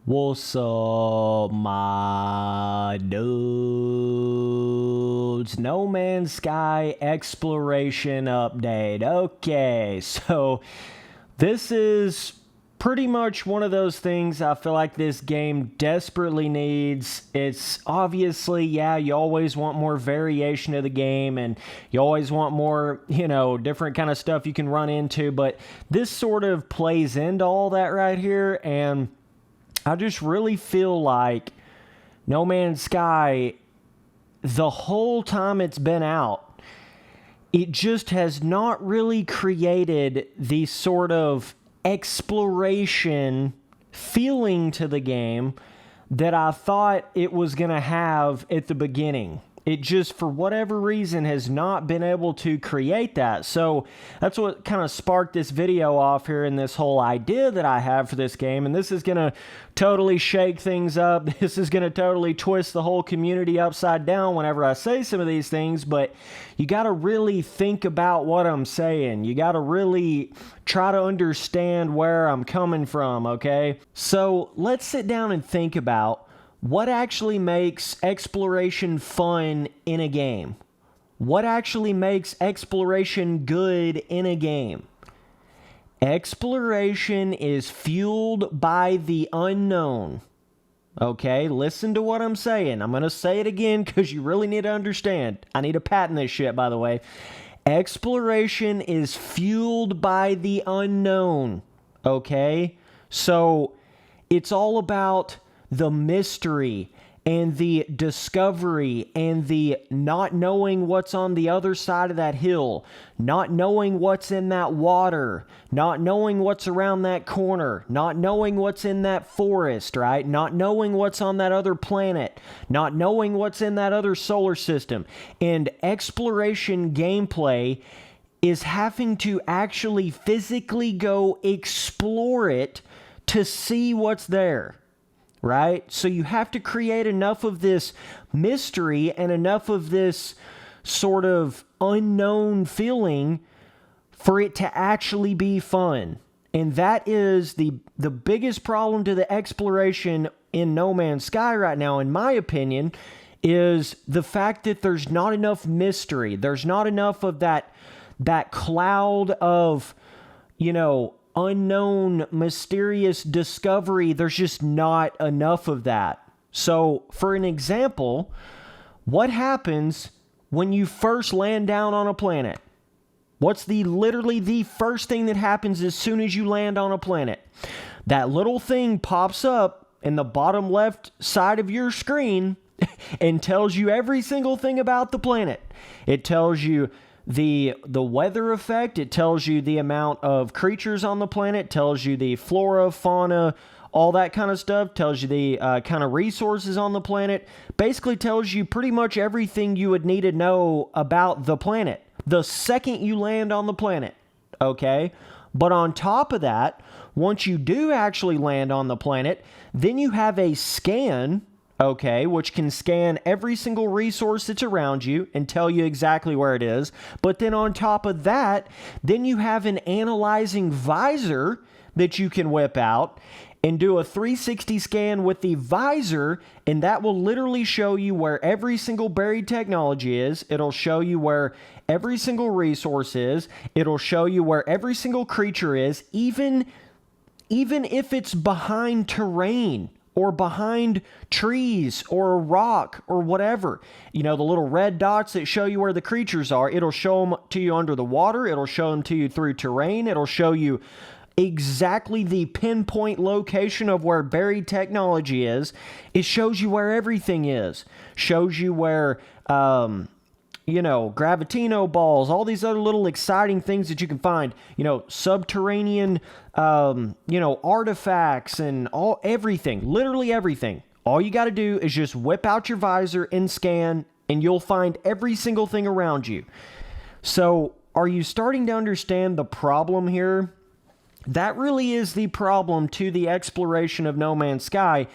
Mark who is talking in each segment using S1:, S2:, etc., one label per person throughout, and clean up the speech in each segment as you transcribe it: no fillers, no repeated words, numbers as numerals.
S1: What's up, my dudes? No Man's Sky exploration update. Okay, so this is pretty much one of those things I feel like this game desperately needs. It's obviously, yeah, you always want more variation of the game and you always want more, different kind of stuff you can run into, but this sort of plays into all that right here, and I just really feel like No Man's Sky, the whole time it's been out, it just has not really created the sort of exploration feeling to the game that I thought it was going to have at the beginning. It just, for whatever reason, has not been able to create that. So that's what kind of sparked this video off here and this whole idea that I have for this game. And this is going to totally shake things up. This is going to totally twist the whole community upside down whenever I say some of these things. But you got to really think about what I'm saying. You got to really try to understand where I'm coming from, okay? So let's sit down and think about what actually makes exploration fun in a game? What actually makes exploration good in a game? Exploration is fueled by the unknown. Okay, listen to what I'm saying. I'm going to say it again because you really need to understand. I need to patent this shit, by the way. Exploration is fueled by the unknown. Okay? So it's all about the mystery and the discovery and the not knowing what's on the other side of that hill, not knowing what's in that water, not knowing what's around that corner, not knowing what's in that forest, right? Not knowing what's on that other planet, not knowing what's in that other solar system. And exploration gameplay is having to actually physically go explore it to see what's there. Right? So you have to create enough of this mystery and enough of this sort of unknown feeling for it to actually be fun. And that is the biggest problem to the exploration in No Man's Sky right now, in my opinion, is the fact that there's not enough mystery. There's not enough of that cloud of, unknown, mysterious discovery. There's just not enough of that. So, for an example, what happens when you first land down on a planet? What's literally the first thing that happens as soon as you land on a planet? That little thing pops up in the bottom left side of your screen and tells you every single thing about the planet. It tells you the weather effect, it tells you the amount of creatures on the planet, tells you the flora, fauna, all that kind of stuff, tells you the kind of resources on the planet, basically tells you pretty much everything you would need to know about the planet the second you land on the planet, okay? But on top of that, once you do actually land on the planet, then you have a scan, okay, which can scan every single resource that's around you and tell you exactly where it is. But then on top of that, then you have an analyzing visor that you can whip out and do a 360 scan with the visor, and that will literally show you where every single buried technology is. It'll show you where every single resource is. It'll show you where every single creature is, even if it's behind terrain or behind trees or a rock or whatever. The little red dots that show you where the creatures are, it'll show them to you under the water. It'll show them to you through terrain. It'll show you exactly the pinpoint location of where buried technology is. It shows you where everything is. Shows you where, gravitino balls, all these other little exciting things that you can find, subterranean, artifacts and everything, literally everything. All you got to do is just whip out your visor and scan, and you'll find every single thing around you. So, are you starting to understand the problem here? That really is the problem to the exploration of No Man's Sky,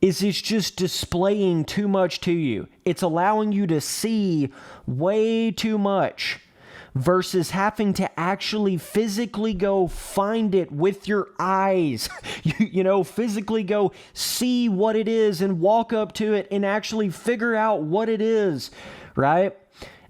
S1: is it's just displaying too much to you. It's allowing you to see way too much versus having to actually physically go find it with your eyes. Physically go see what it is and walk up to it and actually figure out what it is, right?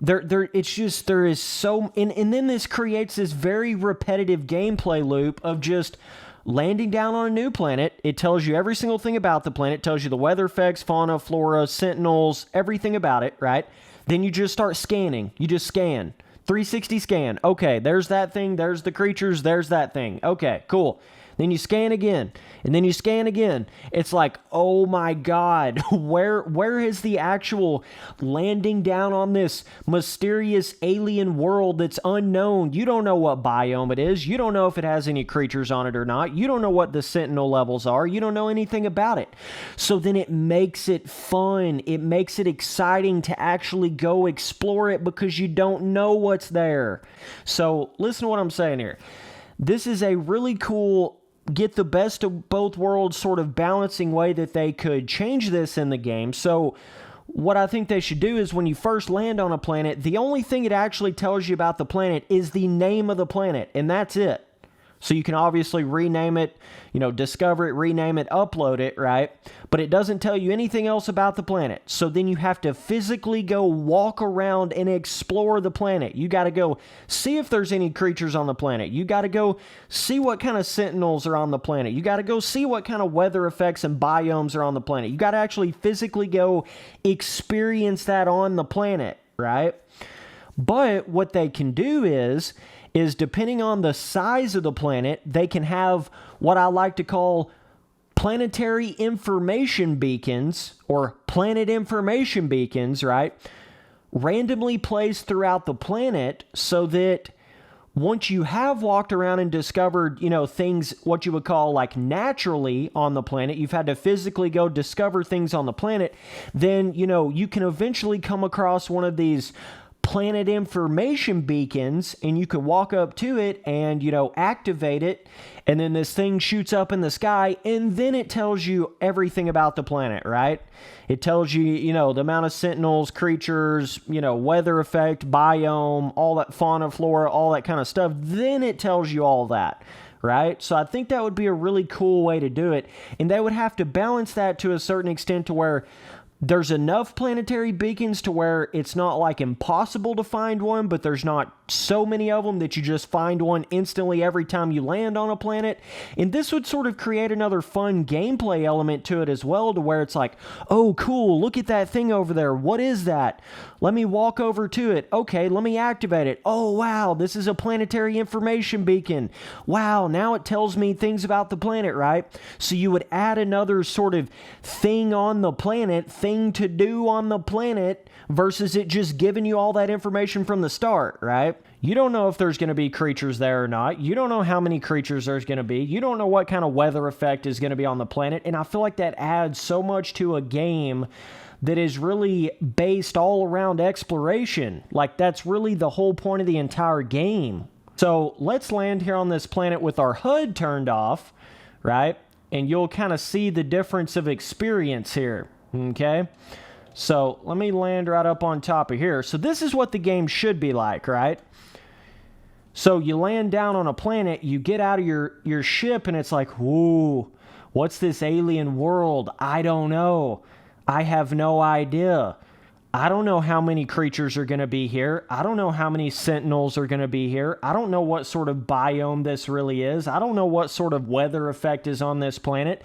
S1: There is so, and then this creates this very repetitive gameplay loop of just landing down on a new planet. It tells you every single thing about the planet, tells you the weather effects, fauna, flora, sentinels, everything about it, right? Then you just start scanning. You just scan. 360 scan. Okay, there's that thing. There's the creatures. There's that thing. Okay, cool. Then you scan again, and then you scan again. It's like, oh my God, where is the actual landing down on this mysterious alien world that's unknown? You don't know what biome it is. You don't know if it has any creatures on it or not. You don't know what the sentinel levels are. You don't know anything about it. So then it makes it fun. It makes it exciting to actually go explore it because you don't know what's there. So listen to what I'm saying here. This is a really cool, get the best of both worlds sort of balancing way that they could change this in the game. So what I think they should do is when you first land on a planet, the only thing it actually tells you about the planet is the name of the planet, and that's it. So you can obviously rename it, discover it, rename it, upload it, right? But it doesn't tell you anything else about the planet. So then you have to physically go walk around and explore the planet. You got to go see if there's any creatures on the planet. You got to go see what kind of sentinels are on the planet. You got to go see what kind of weather effects and biomes are on the planet. You got to actually physically go experience that on the planet, right? But what they can do is depending on the size of the planet, they can have what I like to call planetary information beacons, or planet information beacons, right? Randomly placed throughout the planet so that once you have walked around and discovered, things, what you would call like naturally on the planet, you've had to physically go discover things on the planet, then, you can eventually come across one of these planet information beacons, and you can walk up to it and activate it, and then this thing shoots up in the sky, and then it tells you everything about the planet, right? It tells you the amount of sentinels, creatures, weather effect, biome, all that, fauna, flora, all that kind of stuff. Then it tells you all that, right? So I think that would be a really cool way to do it, and they would have to balance that to a certain extent to where there's enough planetary beacons to where it's not like impossible to find one, but there's not so many of them that you just find one instantly every time you land on a planet. And this would sort of create another fun gameplay element to it as well, to where it's like, oh, cool, look at that thing over there. What is that? Let me walk over to it. Okay, let me activate it. Oh, wow, this is a planetary information beacon. Wow, now it tells me things about the planet, right? So you would add another sort of thing on the planet, thing to do on the planet, versus it just giving you all that information from the start, right? You don't know if there's going to be creatures there or not. You don't know how many creatures there's going to be. You don't know what kind of weather effect is going to be on the planet. And I feel like that adds so much to a game that is really based all around exploration. Like, that's really the whole point of the entire game. So let's land here on this planet with our HUD turned off, right? And you'll kind of see the difference of experience here, okay? So let me land right up on top of here. So this is what the game should be like, right? So you land down on a planet, you get out of your ship, and it's like, whoa, what's this alien world? I don't know. I have no idea. I don't know how many creatures are going to be here. I don't know how many sentinels are going to be here. I don't know what sort of biome this really is. I don't know what sort of weather effect is on this planet.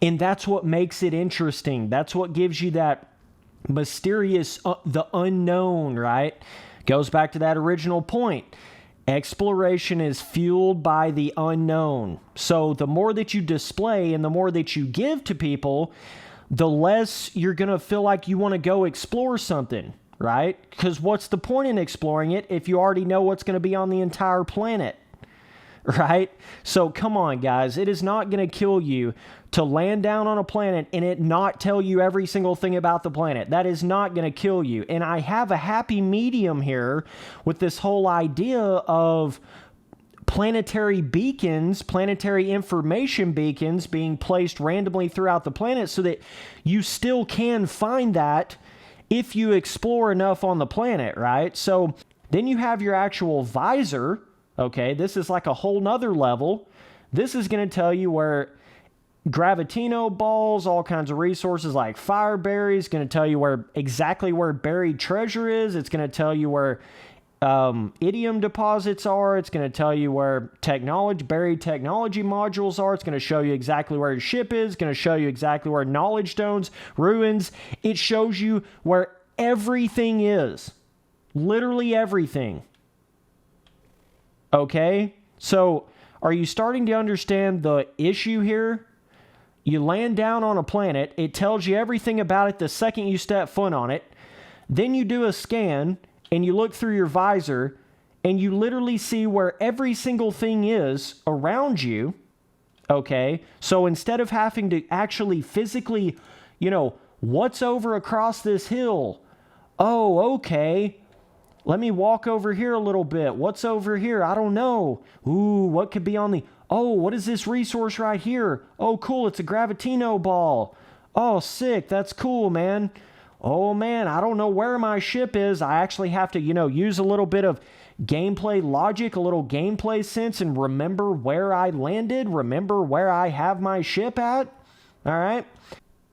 S1: And that's what makes it interesting. That's what gives you that mysterious, the unknown, right? Goes back to that original point. Exploration is fueled by the unknown. So the more that you display and the more that you give to people, the less you're going to feel like you want to go explore something, right? Because what's the point in exploring it if you already know what's going to be on the entire planet, right? So come on, guys. It is not going to kill you to land down on a planet and it not tell you every single thing about the planet. That is not going to kill you. And I have a happy medium here with this whole idea of planetary beacons, planetary information beacons being placed randomly throughout the planet so that you still can find that if you explore enough on the planet, right? So Then you have your actual visor. Okay, this is like a whole nother level. This is going to tell you where Gravitino balls, all kinds of resources like fire berries, going to tell you exactly where buried treasure is. It's going to tell you where idiom deposits are. It's going to tell you where buried technology modules are. It's going to show you exactly where your ship is. It's going to show you exactly where knowledge stones, ruins. It shows you where everything is. Literally everything. Okay? So, are you starting to understand the issue here? You land down on a planet, it tells you everything about it the second you step foot on it. Then you do a scan, and you look through your visor, and you literally see where every single thing is around you. Okay? So instead of having to actually physically, what's over across this hill? Oh, okay. Let me walk over here a little bit. What's over here? I don't know. Ooh, what could be on the... Oh, what is this resource right here? Oh, cool. It's a Gravitino ball. Oh, sick. That's cool, man. Oh, man, I don't know where my ship is. I actually have to, use a little bit of gameplay logic, a little gameplay sense, and remember where I landed, remember where I have my ship at. All right?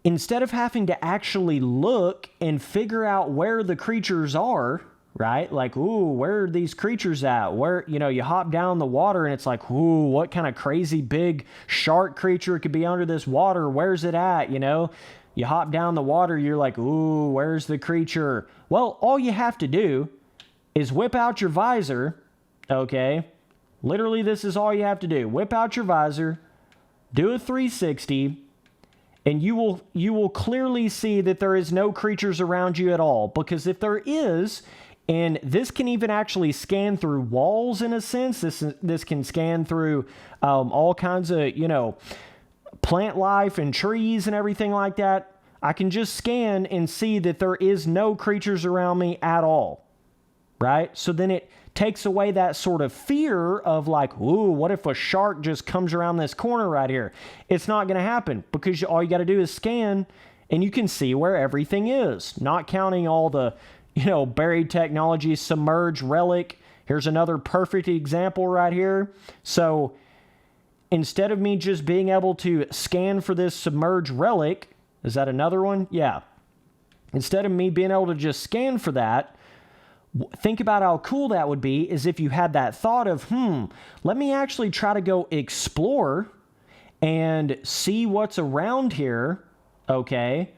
S1: Instead of having to actually look and figure out where the creatures are... Right? Like, ooh, where are these creatures at? Where, you hop down the water and it's like, ooh, what kind of crazy big shark creature could be under this water? Where's it at? You hop down the water, you're like, ooh, where's the creature? Well, all you have to do is whip out your visor, okay? Literally, this is all you have to do. Whip out your visor, do a 360, and you will clearly see that there is no creatures around you at all. Because if there is... And this can even actually scan through walls in a sense. This can scan through all kinds of, plant life and trees and everything like that. I can just scan and see that there is no creatures around me at all, right? So then it takes away that sort of fear of like, ooh, what if a shark just comes around this corner right here? It's not going to happen because all you got to do is scan and you can see where everything is, not counting all the... buried technology, submerged relic. Here's another perfect example right here. So instead of me just being able to scan for this submerged relic, is that another one? Yeah. Instead of me being able to just scan for that, think about how cool that would be is if you had that thought of, let me actually try to go explore and see what's around here. Okay.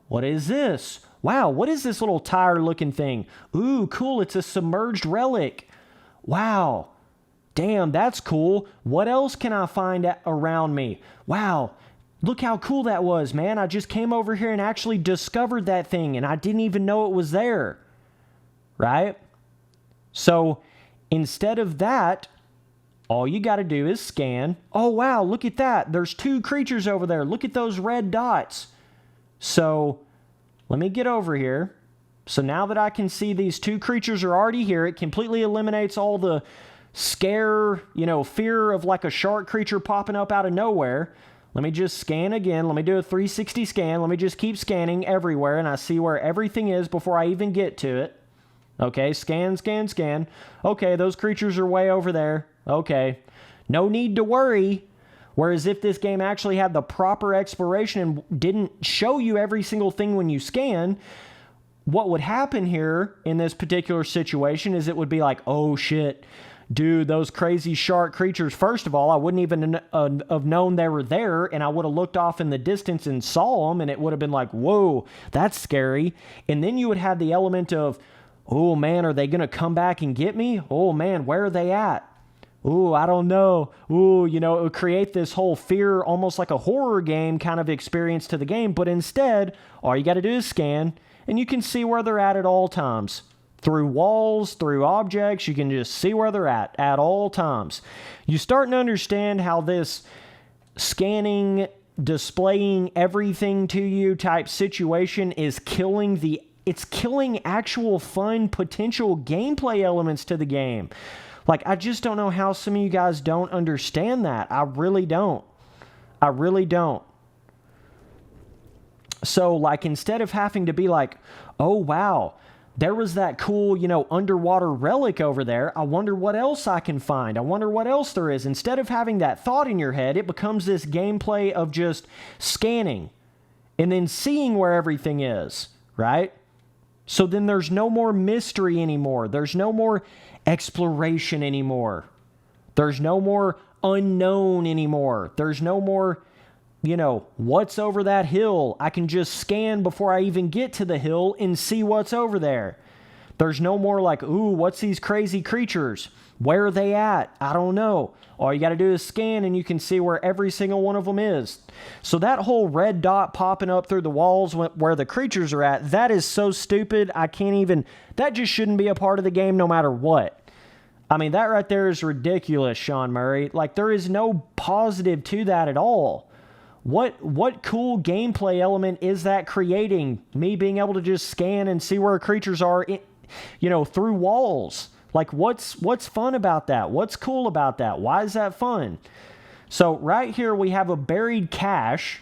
S1: What is this? Wow, what is this little tire-looking thing? Ooh, cool, it's a submerged relic. Wow, damn, that's cool. What else can I find around me? Wow, look how cool that was, man. I just came over here and actually discovered that thing, and I didn't even know it was there. Right? So, instead of that, all you got to do is scan. Oh, wow, look at that. There's 2 creatures over there. Look at those red dots. So... let me get over here. So now that I can see these 2 creatures are already here, it completely eliminates all the scare, fear of like a shark creature popping up out of nowhere. Let me just scan again. Let me do a 360 scan. Let me just keep scanning everywhere, and I see where everything is before I even get to it. Okay, scan, scan, scan. Okay, those creatures are way over there. Okay, no need to worry. Whereas if this game actually had the proper exploration and didn't show you every single thing when you scan, what would happen here in this particular situation is it would be like, oh shit, dude, those crazy shark creatures, first of all, I wouldn't even have known they were there, and I would have looked off in the distance and saw them, and it would have been like, whoa, that's scary. And then you would have the element of, oh man, are they going to come back and get me? Oh man, where are they at? Ooh, I don't know. Ooh, it would create this whole fear, almost like a horror game kind of experience to the game. But instead, all you got to do is scan, and you can see where they're at all times. Through walls, through objects, you can just see where they're at all times. You're starting to understand how this scanning, displaying everything to you type situation is killing actual fun, potential gameplay elements to the game. Like, I just don't know how some of you guys don't understand that. I really don't. I really don't. So, like, instead of having to be like, oh, wow, there was that cool, underwater relic over there. I wonder what else I can find. I wonder what else there is. Instead of having that thought in your head, it becomes this gameplay of just scanning and then seeing where everything is, right? So then there's no more mystery anymore. There's no more exploration anymore. There's no more unknown anymore. There's no more, what's over that hill. I can just scan before I even get to the hill and see what's over there. There's no more like, ooh, what's these crazy creatures? Where are they at? I don't know. All you got to do is scan and you can see where every single one of them is. So that whole red dot popping up through the walls where the creatures are at, that is so stupid. That just shouldn't be a part of the game no matter what. I mean, that right there is ridiculous, Sean Murray. Like, there is no positive to that at all. What cool gameplay element is that creating? Me being able to just scan and see where creatures are, through walls. Like, what's fun about that? What's cool about that? Why is that fun? So right here we have a buried cache.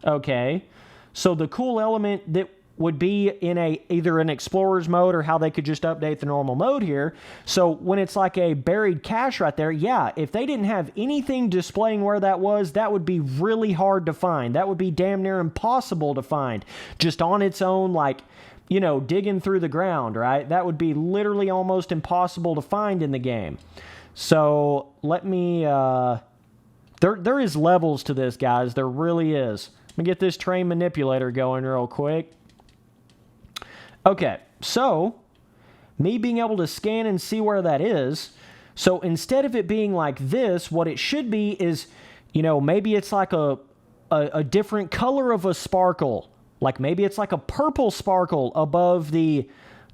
S1: Okay, so the cool element that would be in either an explorer's mode or how they could just update the normal mode here. So when it's like a buried cache right there, yeah, if they didn't have anything displaying where that was, that would be really hard to find. That would be damn near impossible to find just on its own, like, digging through the ground, right? That would be literally almost impossible to find in the game. So let me, there is levels to this, guys. There really is. Let me get this train manipulator going real quick. Okay, so me being able to scan and see where that is. So instead of it being like this, what it should be is, maybe it's like a different color of a sparkle. Like maybe it's like a purple sparkle above the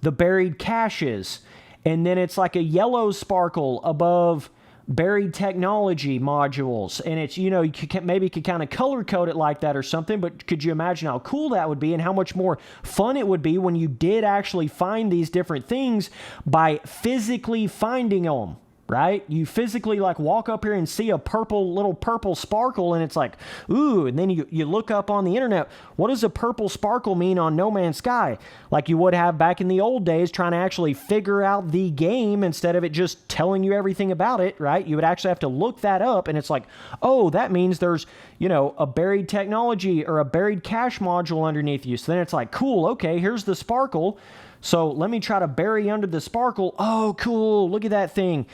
S1: buried caches. And then it's like a yellow sparkle above buried technology modules. And it's, you could kind of color code it like that or something, but could you imagine how cool that would be and how much more fun it would be when you did actually find these different things by physically finding them? Right? You physically like walk up here and see a little purple sparkle and it's like, ooh, and then you look up on the internet, what does a purple sparkle mean on No Man's Sky? Like you would have back in the old days trying to actually figure out the game instead of it just telling you everything about it, right? You would actually have to look that up and it's like, oh, that means there's, a buried technology or a buried cache module underneath you. So then it's like, cool, okay, here's the sparkle. So let me try to bury under the sparkle. Oh, cool, look at that thing.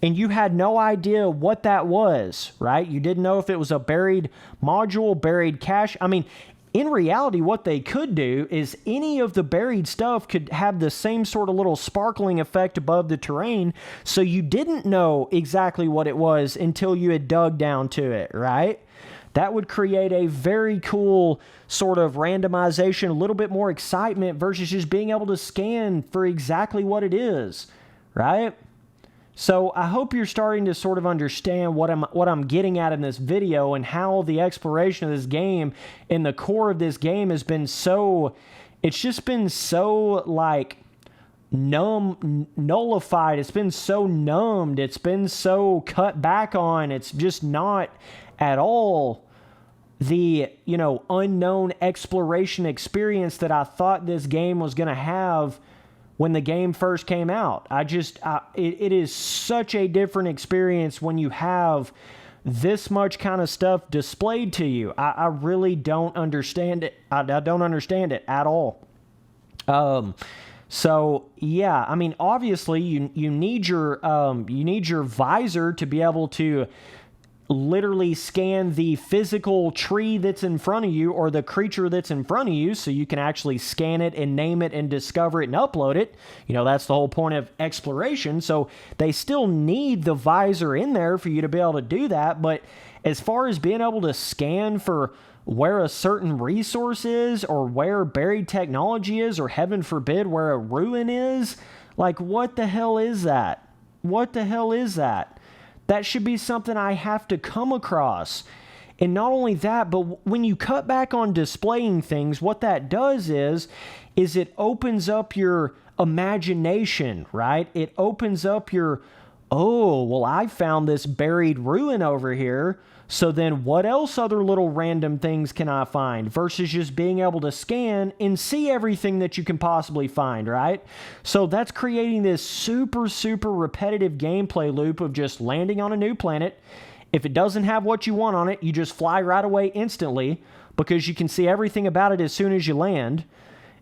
S1: And you had no idea what that was, right? You didn't know if it was a buried module, buried cache. I mean, in reality, what they could do is any of the buried stuff could have the same sort of little sparkling effect above the terrain, so you didn't know exactly what it was until you had dug down to it, right? That would create a very cool sort of randomization, a little bit more excitement versus just being able to scan for exactly what it is, right? So I hope you're starting to sort of understand what I'm getting at in this video and how the exploration of this game and the core of this game has been it's just been so like nullified. It's been so numbed. It's been so cut back on. It's just not at all the, unknown exploration experience that I thought this game was going to have when the game first came out. It is such a different experience when you have this much kind of stuff displayed to you. I really don't understand it. I don't understand it at all. So yeah, I mean, obviously you need your visor to be able to literally scan the physical tree that's in front of you or the creature that's in front of you so you can actually scan it and name it and discover it and upload it. That's the whole point of exploration. So they still need the visor in there for you to be able to do that. But as far as being able to scan for where a certain resource is or where buried technology is, or heaven forbid where a ruin is, like, what the hell is that? What the hell is that? That should be something I have to come across. And not only that, but when you cut back on displaying things, what that does is it opens up your imagination, right? It opens up your, oh, well, I found this buried ruin over here, So then what else other little random things can I find versus just being able to scan and see everything that you can possibly find, right? So that's creating this super, super repetitive gameplay loop of just landing on a new planet. If it doesn't have what you want on it, you just fly right away instantly because you can see everything about it as soon as you land.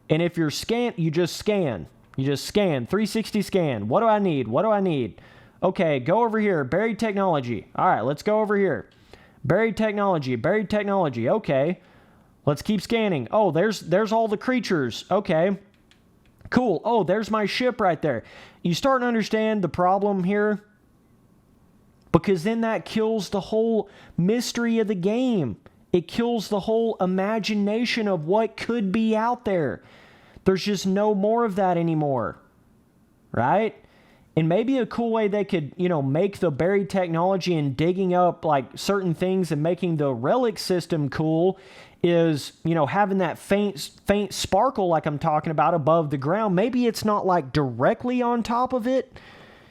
S1: And if you're you just scan. You just scan, 360 scan. What do I need? What do I need? Okay, go over here, buried technology. All right, let's go over here. Buried technology, buried technology. Okay, let's keep scanning. Oh, there's all the creatures. Okay, cool. Oh, there's my ship right there. You start to understand the problem here? Because then that kills the whole mystery of the game. It kills the whole imagination of what could be out there. There's just no more of that anymore, right? And maybe a cool way they could, make the buried technology and digging up like certain things and making the relic system cool is, having that faint sparkle like I'm talking about above the ground. Maybe it's not like directly on top of it.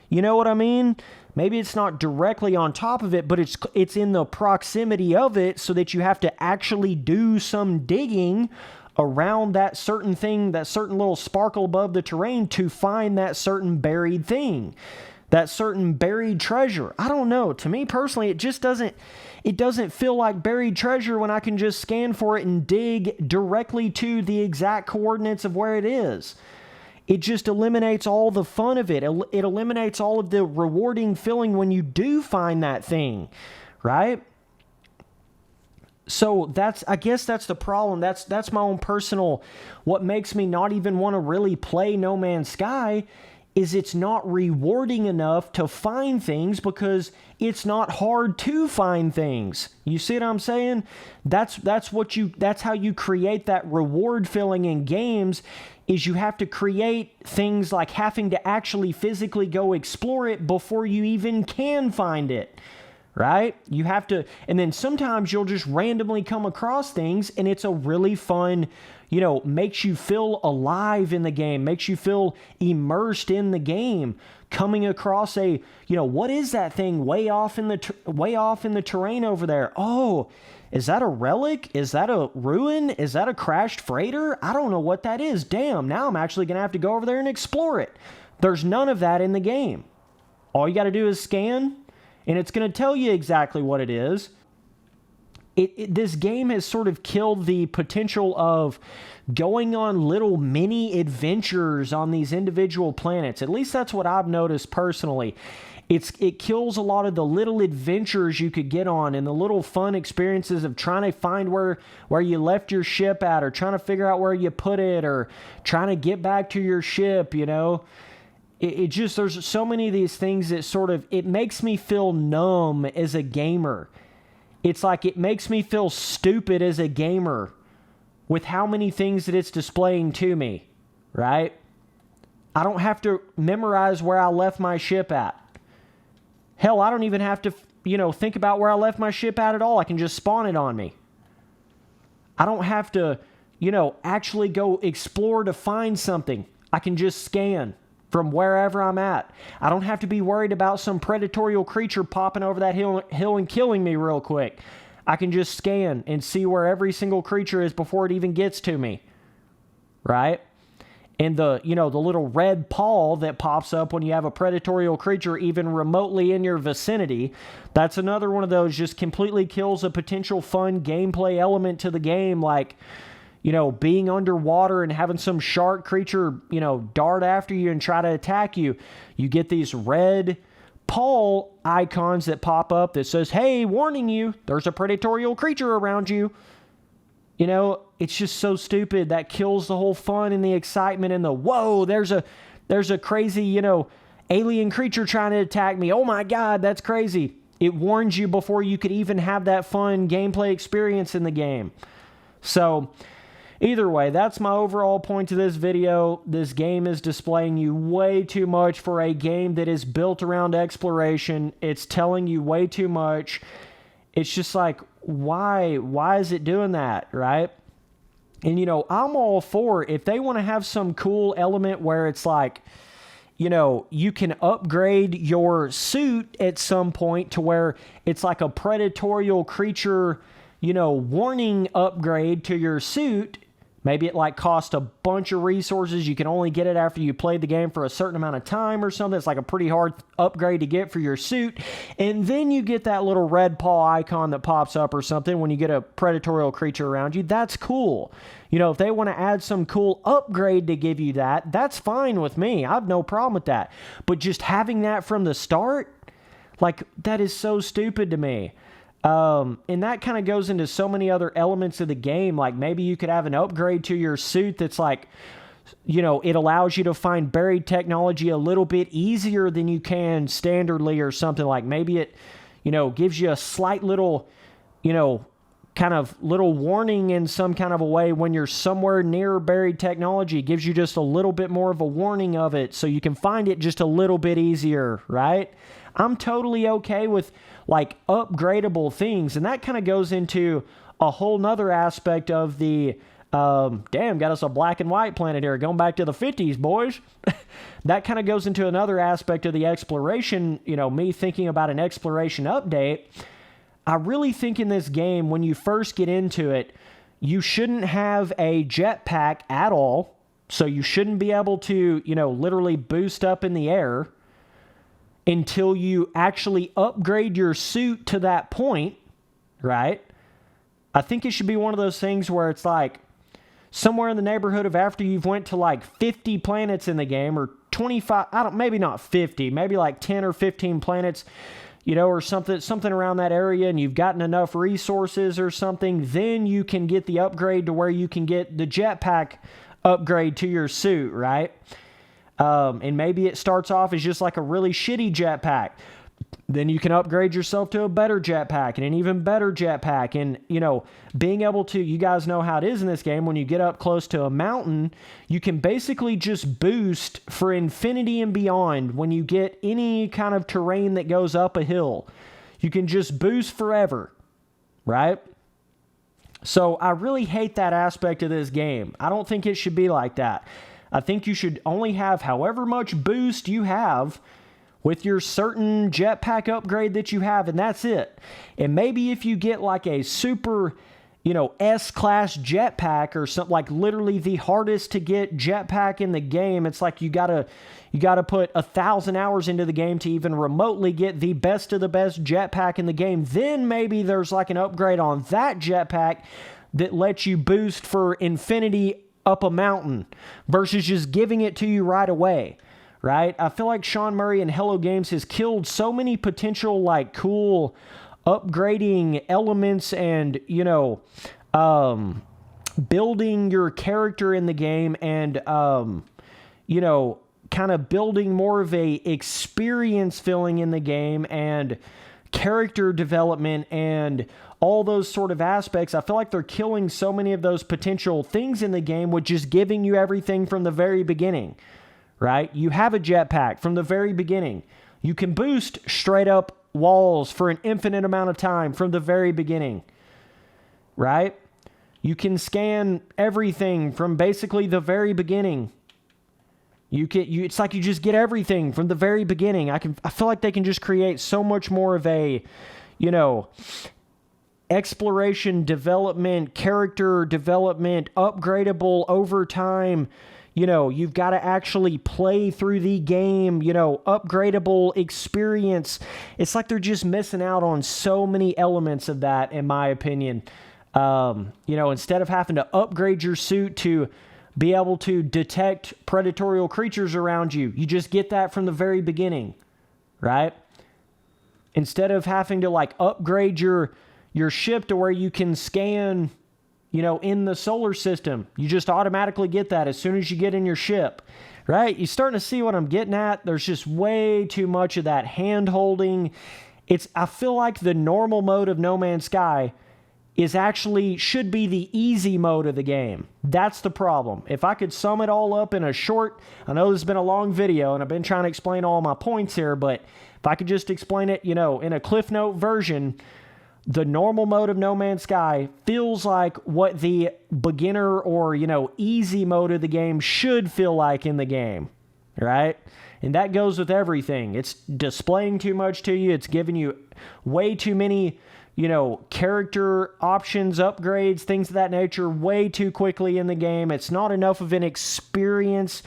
S1: You know what I mean? Maybe it's not directly on top of it, but it's in the proximity of it so that you have to actually do some digging around that certain thing, that certain little sparkle above the terrain to find that certain buried thing, that certain buried treasure. I don't know. To me personally, it doesn't feel like buried treasure when I can just scan for it and dig directly to the exact coordinates of where it is. It just eliminates all the fun of it. It eliminates all of the rewarding feeling when you do find that thing, right? So I guess that's the problem. That's my own personal, what makes me not even want to really play No Man's Sky is it's not rewarding enough to find things because it's not hard to find things. You see what I'm saying? That's how you create that reward feeling in games is you have to create things like having to actually physically go explore it before you even can find it. Right? You have to, and then sometimes you'll just randomly come across things and it's a really fun, makes you feel alive in the game, makes you feel immersed in the game, coming across what is that thing way off in the terrain over there? Oh, is that a relic? Is that a ruin? Is that a crashed freighter? I don't know what that is. Damn, now I'm actually going to have to go over there and explore it. There's none of that in the game. All you got to do is scan, and it's going to tell you exactly what it is. This game has sort of killed the potential of going on little mini adventures on these individual planets. At least that's what I've noticed personally. It kills a lot of the little adventures you could get on and the little fun experiences of trying to find where you left your ship at, or trying to figure out where you put it, or trying to get back to your ship, It just, there's so many of these things that it makes me feel numb as a gamer. It's like it makes me feel stupid as a gamer with how many things that it's displaying to me, right? I don't have to memorize where I left my ship at. Hell, I don't even have to, think about where I left my ship at all. I can just spawn it on me. I don't have to, actually go explore to find something. I can just scan from wherever I'm at. I don't have to be worried about some predatory creature popping over that hill and killing me real quick. I can just scan and see where every single creature is before it even gets to me. Right? And the little red paw that pops up when you have a predatory creature even remotely in your vicinity, that's another one of those, just completely kills a potential fun gameplay element to the game, like, being underwater and having some shark creature, dart after you and try to attack you. You get these red paw icons that pop up that says, hey, warning you, there's a predatory creature around you. It's just so stupid. That kills the whole fun and the excitement and the, whoa, there's a crazy, alien creature trying to attack me. Oh my God, that's crazy. It warns you before you could even have that fun gameplay experience in the game. So either way, that's my overall point to this video. This game is displaying you way too much for a game that is built around exploration. It's telling you way too much. It's just like, why is it doing that, right? And I'm all for, if they want to have some cool element where it's like, you can upgrade your suit at some point to where it's like a predatorial creature, warning upgrade to your suit. Maybe it like costs a bunch of resources. You can only get it after you played the game for a certain amount of time or something. It's like a pretty hard upgrade to get for your suit. And then you get that little red paw icon that pops up or something when you get a predatorial creature around you. That's cool. If they want to add some cool upgrade to give you that, that's fine with me. I have no problem with that. But just having that from the start, like, that is so stupid to me. And that kind of goes into so many other elements of the game. Like maybe you could have an upgrade to your suit that's like, it allows you to find buried technology a little bit easier than you can standardly or something. Like maybe it, gives you a slight little, kind of little warning in some kind of a way when you're somewhere near buried technology. It gives you just a little bit more of a warning of it so you can find it just a little bit easier, right? I'm totally okay with like upgradable things. And that kind of goes into a whole nother aspect of the, got us a black and white planet here, going back to the 50s, boys. That kind of goes into another aspect of the exploration, me thinking about an exploration update. I really think in this game, when you first get into it, you shouldn't have a jetpack at all. So you shouldn't be able to, literally boost up in the air until you actually upgrade your suit to that point, right? I think it should be one of those things where it's like somewhere in the neighborhood of after you've went to like 50 planets in the game or 25, maybe not 50, maybe like 10 or 15 planets, or something around that area, and you've gotten enough resources or something, then you can get the upgrade to where you can get the jetpack upgrade to your suit, right? And maybe it starts off as just like a really shitty jetpack. Then you can upgrade yourself to a better jetpack and an even better jetpack. And, being able to, you guys know how it is in this game, when you get up close to a mountain, you can basically just boost for infinity and beyond when you get any kind of terrain that goes up a hill. You can just boost forever, right? So I really hate that aspect of this game. I don't think it should be like that. I think you should only have however much boost you have with your certain jetpack upgrade that you have, and that's it. And maybe if you get like a super, S-class jetpack or something, like literally the hardest to get jetpack in the game, it's like you gotta put 1,000 hours into the game to even remotely get the best of the best jetpack in the game. Then maybe there's like an upgrade on that jetpack that lets you boost for infinity up a mountain versus just giving it to you right away, right? I feel like Sean Murray and Hello Games has killed so many potential like cool upgrading elements and, building your character in the game and, kind of building more of a experience filling in the game and character development and all those sort of aspects. I feel like they're killing so many of those potential things in the game with just giving you everything from the very beginning, right? You have a jetpack from the very beginning. You can boost straight up walls for an infinite amount of time from the very beginning, right? You can scan everything from basically the very beginning. It's like you just get everything from the very beginning. I feel like they can just create so much more of a, exploration, development, character development, upgradable over time. You've got to actually play through the game, upgradable experience. It's like they're just missing out on so many elements of that, in my opinion. Instead of having to upgrade your suit to be able to detect predatorial creatures around you, you just get that from the very beginning, right? Instead of having to like upgrade your ship to where you can scan, in the solar system, you just automatically get that as soon as you get in your ship, right? You're starting to see what I'm getting at. There's just way too much of that hand holding. I feel like the normal mode of No Man's Sky should be the easy mode of the game. That's the problem. If I could sum it all up in a short, I know this has been a long video and I've been trying to explain all my points here, but if I could just explain it, in a Cliff Note version, the normal mode of No Man's Sky feels like what the beginner or, easy mode of the game should feel like in the game, right? And that goes with everything. It's displaying too much to you. It's giving you way too many, character options, upgrades, things of that nature way too quickly in the game. It's not enough of an experience,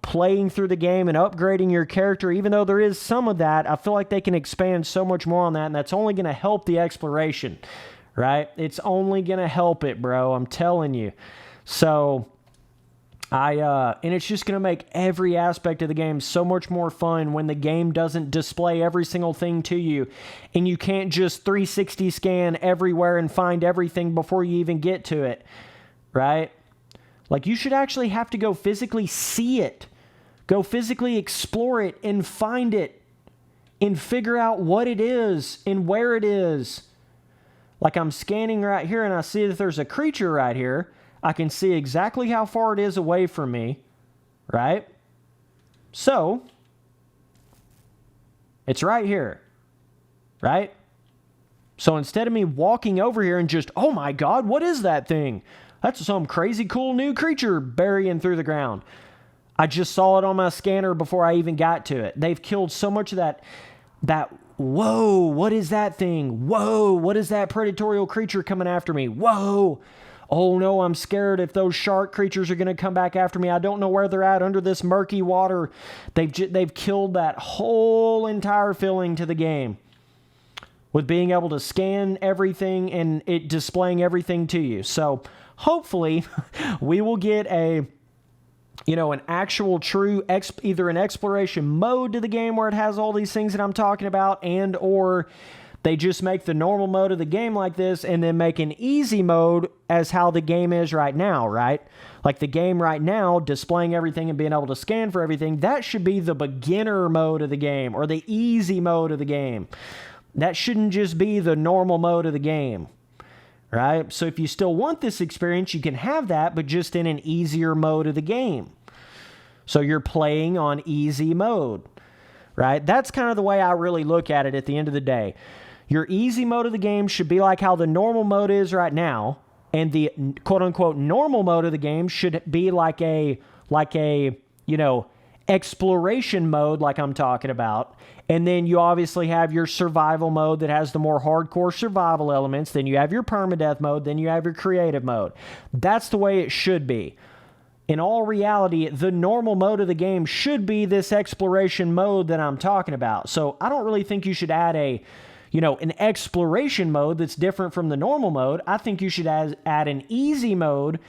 S1: playing through the game and upgrading your character. Even though there is some of that, I feel like they can expand so much more on that, and that's only going to help the exploration, right? It's only going to help it, bro. I'm telling you. So and it's just going to make every aspect of the game so much more fun when the game doesn't display every single thing to you, and you can't just 360 scan everywhere and find everything before you even get to it, right? Like, you should actually have to go physically see it, go physically explore it and find it and figure out what it is and where it is. Like, I'm scanning right here and I see that there's a creature right here. I can see exactly how far it is away from me, right? So, it's right here, right? So instead of me walking over here and just, oh my God, what is that thing? That's some crazy cool new creature burying through the ground. I just saw it on my scanner before I even got to it. They've killed so much of that, whoa, what is that thing? Whoa, what is that predatorial creature coming after me? Whoa. Oh no, I'm scared if those shark creatures are going to come back after me. I don't know where they're at under this murky water. They've killed that whole entire feeling to the game with being able to scan everything and it displaying everything to you. So hopefully we will get an actual true either an exploration mode to the game where it has all these things that I'm talking about, and or they just make the normal mode of the game like this and then make an easy mode as how the game is right now, right? Like the game right now, displaying everything and being able to scan for everything, that should be the beginner mode of the game or the easy mode of the game. That shouldn't just be the normal mode of the game, right? So if you still want this experience, you can have that, but just in an easier mode of the game. So you're playing on easy mode, right? That's kind of the way I really look at it at the end of the day. Your easy mode of the game should be like how the normal mode is right now, and the quote-unquote normal mode of the game should be like a exploration mode like I'm talking about. And then you obviously have your survival mode that has the more hardcore survival elements. Then you have your permadeath mode. Then you have your creative mode. That's the way it should be. In all reality, the normal mode of the game should be this exploration mode that I'm talking about. So I don't really think you should add an exploration mode that's different from the normal mode. I think you should add an easy mode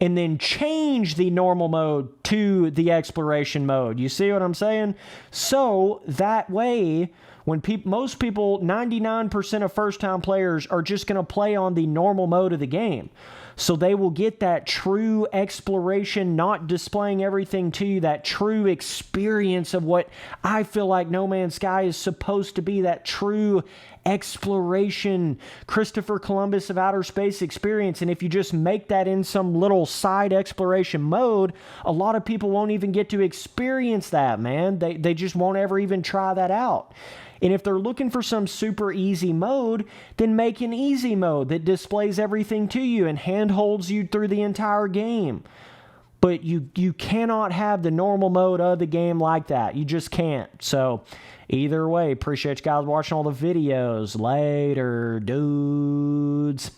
S1: and then change the normal mode to the exploration mode. You see what I'm saying? So that way, when most people, 99% of first-time players are just going to play on the normal mode of the game. So they will get that true exploration, not displaying everything to you, that true experience of what I feel like No Man's Sky is supposed to be, that true exploration, Christopher Columbus of outer space experience. And if you just make that in some little side exploration mode, a lot of people won't even get to experience that, man. They just won't ever even try that out. And if they're looking for some super easy mode, then make an easy mode that displays everything to you and handholds you through the entire game. But you cannot have the normal mode of the game like that. You just can't. So either way, appreciate you guys watching all the videos. Later, dudes.